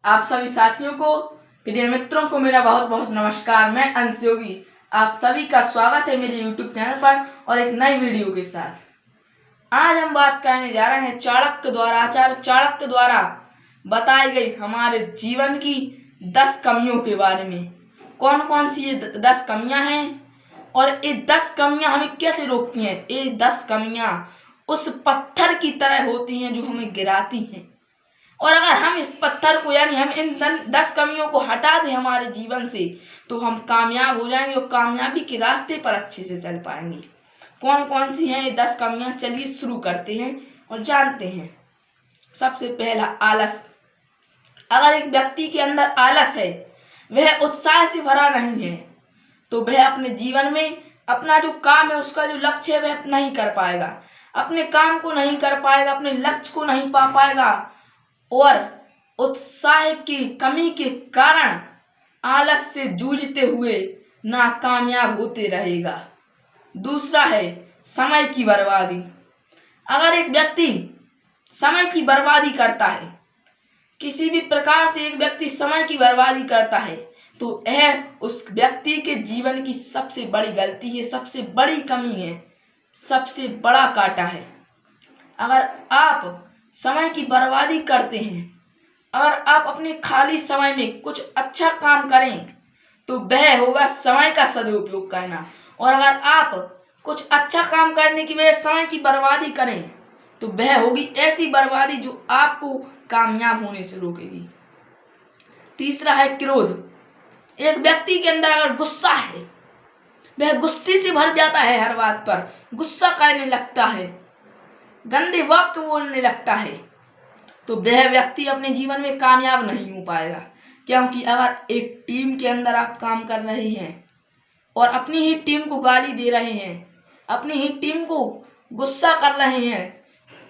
आप सभी साथियों को, प्रिय मित्रों को मेरा बहुत बहुत नमस्कार। मैं अंश योगी, आप सभी का स्वागत है मेरे YouTube चैनल पर और एक नई वीडियो के साथ। आज हम बात करने जा रहे हैं आचार्य चाणक्य द्वारा बताई गई हमारे जीवन की 10 कमियों के बारे में। कौन कौन सी ये 10 कमियां हैं और ये 10 कमियां हमें कैसे रोकती हैं। ये 10 कमियां उस पत्थर की तरह होती हैं जो हमें गिराती हैं, और अगर हम इस पत्थर को यानी हम इन 10 कमियों को हटा दें हमारे जीवन से तो हम कामयाब हो जाएंगे और कामयाबी के रास्ते पर अच्छे से चल पाएंगे। कौन कौन सी हैं ये 10 कमियां, चलिए शुरू करते हैं और जानते हैं। सबसे पहला, आलस। अगर एक व्यक्ति के अंदर आलस है, वह उत्साह से भरा नहीं है, तो वह अपने जीवन में अपना जो काम है, उसका जो लक्ष्य है, वह नहीं कर पाएगा, अपने काम को नहीं कर पाएगा, अपने लक्ष्य को नहीं पा पाएगा और उत्साह की कमी के कारण आलस से जूझते हुए नाकामयाब होते रहेगा। दूसरा है समय की बर्बादी। अगर एक व्यक्ति समय की बर्बादी करता है, किसी भी प्रकार से एक व्यक्ति समय की बर्बादी करता है, तो यह उस व्यक्ति के जीवन की सबसे बड़ी गलती है, सबसे बड़ी कमी है, सबसे बड़ा काटा है। अगर आप समय की बर्बादी करते हैं, अगर आप अपने खाली समय में कुछ अच्छा काम करें तो वह होगा समय का सदुपयोग करना, और अगर आप कुछ अच्छा काम करने की वजह समय की बर्बादी करें तो वह होगी ऐसी बर्बादी जो आपको कामयाब होने से रोकेगी। तीसरा है क्रोध। एक व्यक्ति के अंदर अगर गुस्सा है, वह गुस्से से भर जाता है, हर बात पर गुस्सा करने लगता है, गंदे वाक्य बोलने लगता है, तो वह व्यक्ति अपने जीवन में कामयाब नहीं हो पाएगा। क्योंकि अगर एक टीम के अंदर आप काम कर रहे हैं और अपनी ही टीम को गाली दे रहे हैं, अपनी ही टीम को गुस्सा कर रहे हैं,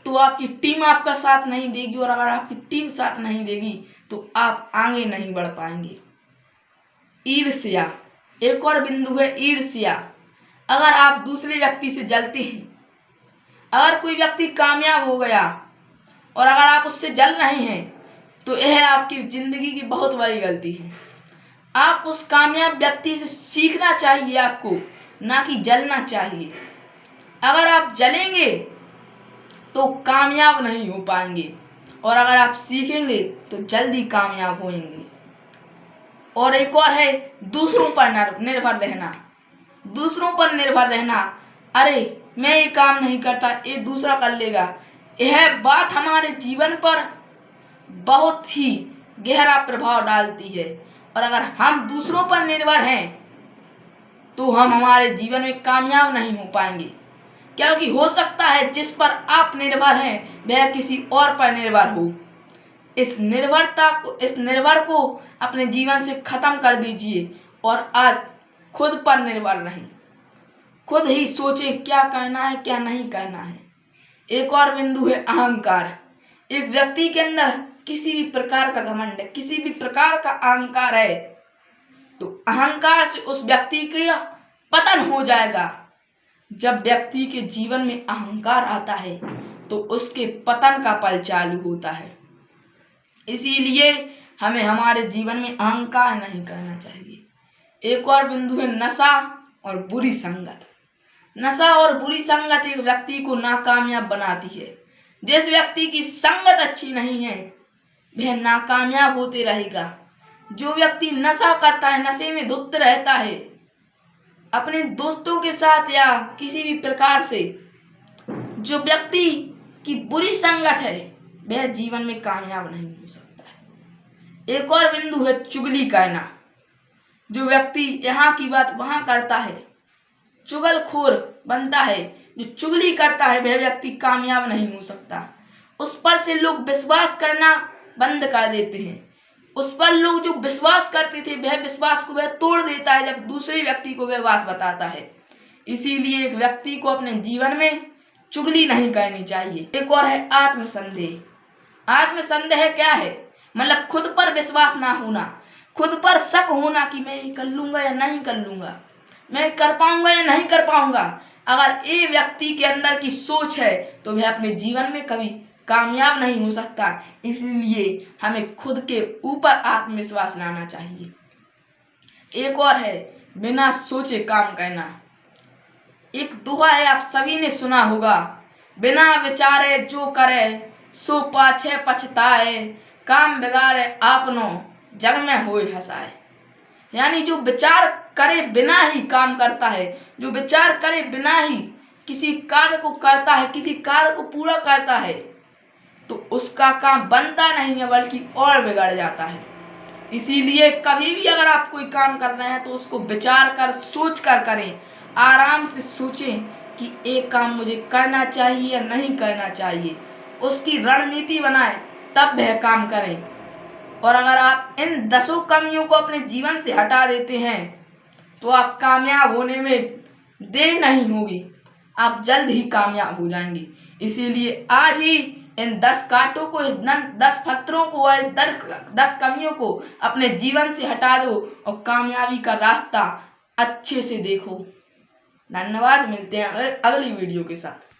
तो आपकी टीम आपका साथ नहीं देगी, और अगर आपकी टीम साथ नहीं देगी तो आप आगे नहीं बढ़ पाएंगे। ईर्ष्या, एक और बिंदु है ईर्ष्या। अगर आप दूसरे व्यक्ति से जलते हैं, अगर कोई व्यक्ति कामयाब हो गया और अगर आप उससे जल रहे हैं, तो यह आपकी जिंदगी की बहुत बड़ी गलती है। आप उस कामयाब व्यक्ति से सीखना चाहिए आपको, ना कि जलना चाहिए। अगर आप जलेंगे तो कामयाब नहीं हो पाएंगे, और अगर आप सीखेंगे तो जल्दी कामयाब होंगे। और एक और है दूसरों पर निर्भर रहना। दूसरों पर निर्भर रहना, अरे मैं ये काम नहीं करता, ये दूसरा कर लेगा, यह बात हमारे जीवन पर बहुत ही गहरा प्रभाव डालती है। और अगर हम दूसरों पर निर्भर हैं तो हम हमारे जीवन में कामयाब नहीं हो पाएंगे, क्योंकि हो सकता है जिस पर आप निर्भर हैं वह किसी और पर निर्भर हो। इस निर्भर को अपने जीवन से खत्म कर दीजिए और आज खुद पर निर्भर नहीं, खुद ही सोचें क्या करना है क्या नहीं करना है। एक और बिंदु है अहंकार। एक व्यक्ति के अंदर किसी भी प्रकार का घमंड है, किसी भी प्रकार का अहंकार है, तो अहंकार से उस व्यक्ति का पतन हो जाएगा। जब व्यक्ति के जीवन में अहंकार आता है तो उसके पतन का पल चालू होता है। इसीलिए हमें हमारे जीवन में अहंकार नहीं करना चाहिए। एक और बिंदु है नशा और बुरी संगत। नशा और बुरी संगत एक व्यक्ति को नाकामयाब बनाती है। जिस व्यक्ति की संगत अच्छी नहीं है वह नाकामयाब होते रहेगा। जो व्यक्ति नशा करता है, नशे में धुत रहता है, अपने दोस्तों के साथ या किसी भी प्रकार से, जो व्यक्ति की बुरी संगत है वह जीवन में कामयाब नहीं हो सकता है। एक और बिंदु है चुगली करना। जो व्यक्ति यहाँ की बात वहाँ करता है, चुगलखोर बनता है, जो चुगली करता है, वह व्यक्ति कामयाब नहीं हो सकता। उस पर से लोग विश्वास करना बंद कर देते हैं। उस पर लोग जो विश्वास करते थे वह विश्वास को वह तोड़ देता है जब दूसरे व्यक्ति को वह बात बताता है। इसीलिए एक व्यक्ति को अपने जीवन में चुगली नहीं करनी चाहिए। एक और है आत्मसंदेह। आत्मसंदेह क्या है? मतलब खुद पर विश्वास ना होना, खुद पर शक होना कि मैं ये कर लूँगा या नहीं कर लूँगा, मैं कर पाऊँगा या नहीं कर पाऊँगा। अगर ये व्यक्ति के अंदर की सोच है तो वह अपने जीवन में कभी कामयाब नहीं हो सकता। इसलिए हमें खुद के ऊपर आत्मविश्वास लाना चाहिए। एक और है, बिना सोचे काम करना। एक दोहा है, आप सभी ने सुना होगा, बिना विचारे जो करे सो पाछे पछताए, काम बिगाड़े आपनो जग में होए हंसाए। यानी जो विचार करे बिना ही काम करता है, जो विचार करे बिना ही किसी कार्य को करता है, किसी कार्य को पूरा करता है, तो उसका काम बनता नहीं है बल्कि और बिगड़ जाता है। इसीलिए कभी भी अगर आप कोई काम कर रहे हैं तो उसको विचार कर, सोच कर करें। आराम से सोचें कि एक काम मुझे करना चाहिए या नहीं करना चाहिए, उसकी रणनीति बनाएं, तब वह काम करें। और अगर आप इन 10 कमियों को अपने जीवन से हटा देते हैं तो आप कामयाब होने में देर नहीं होगी, आप जल्द ही कामयाब हो जाएंगे। इसीलिए आज ही इन 10 कांटों को, 10 पत्थरों को और 10 कमियों को अपने जीवन से हटा दो और कामयाबी का रास्ता अच्छे से देखो। धन्यवाद, मिलते हैं अगली वीडियो के साथ।